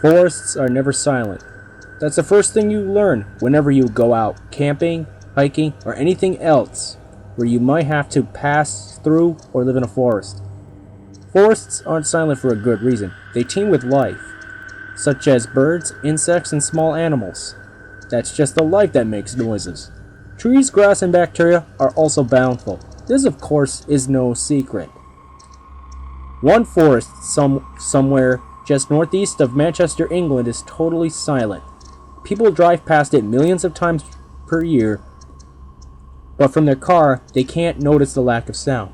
Forests are never silent. That's the first thing you learn whenever you go out camping, hiking, or anything else where you might have to pass through or live in a forest. Forests aren't silent for a good reason. They teem with life, such as birds, insects, and small animals. That's just the life that makes noises. Trees, grass, and bacteria are also bountiful. This, of course, is no secret. One forest somewhere just northeast of Manchester, England is totally silent. People drive past it millions of times per year, but from their car, they can't notice the lack of sound.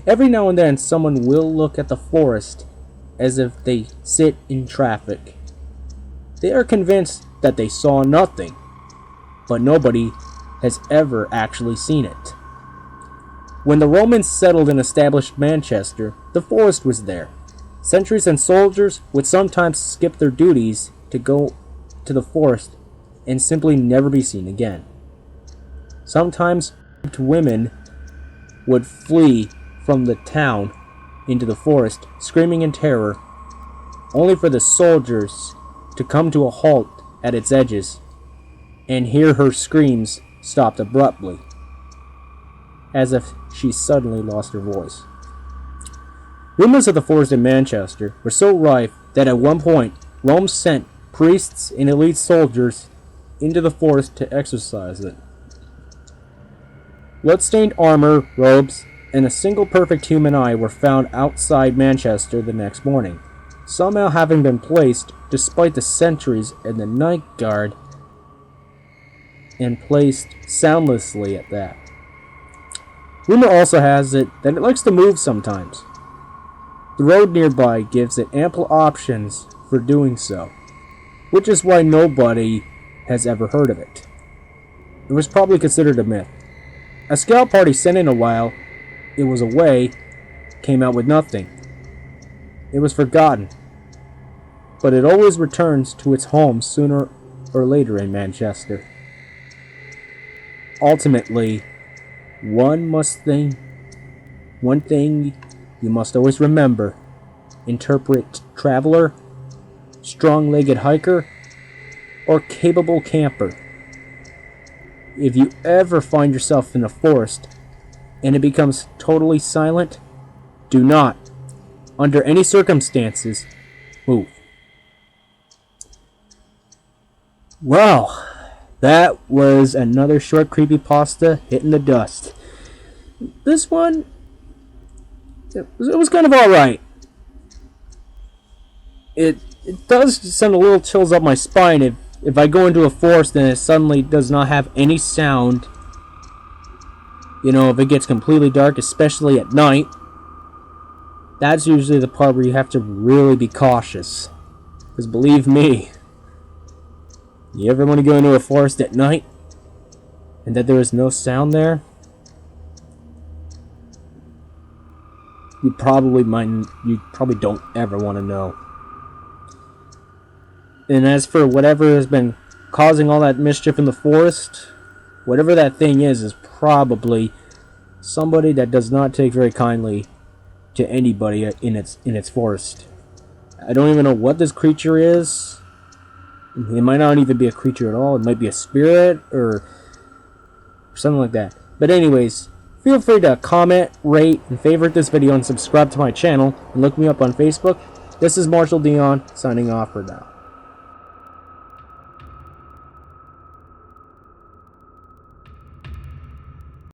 Every now and then, someone will look at the forest as if they sit in traffic. They are convinced that they saw nothing, but nobody has ever actually seen it. When the Romans settled and established Manchester, the forest was there. Sentries and soldiers would sometimes skip their duties to go to the forest and simply never be seen again. Sometimes women would flee from the town into the forest, screaming in terror, only for the soldiers to come to a halt at its edges and hear her screams stopped abruptly, as if she suddenly lost her voice. Rumors of the forest in Manchester were so rife that at one point Rome sent priests and elite soldiers into the forest to exorcise it. Blood-stained armor, robes, and a single perfect human eye were found outside Manchester the next morning, somehow having been placed despite the sentries and the night guard, and placed soundlessly at that. Rumor also has it that it likes to move sometimes. The road nearby gives it ample options for doing so, which is why nobody has ever heard of it. It was probably considered a myth. A scout party sent in a while it was away came out with nothing. It was forgotten, but it always returns to its home sooner or later in Manchester. Ultimately, one thing you must always remember: interpret traveler, strong-legged hiker, or capable camper. If you ever find yourself in a forest and it becomes totally silent, do not, under any circumstances, move. Well, that was another short creepypasta hitting the dust. This one, it was kind of alright. It does send a little chills up my spine if I go into a forest and it suddenly does not have any sound. You know, if it gets completely dark, especially at night, that's usually the part where you have to really be cautious. Because believe me, you ever want to go into a forest at night and that there is no sound there? You probably don't ever want to know. And as for whatever has been causing all that mischief in the forest, whatever that thing is probably somebody that does not take very kindly to anybody in its forest. I don't even know what this creature is. It might not even be a creature at all. It might be a spirit or something like that. But anyways, feel free to comment, rate, and favorite this video and subscribe to my channel. And look me up on Facebook. This is Marshall Dion, signing off for now.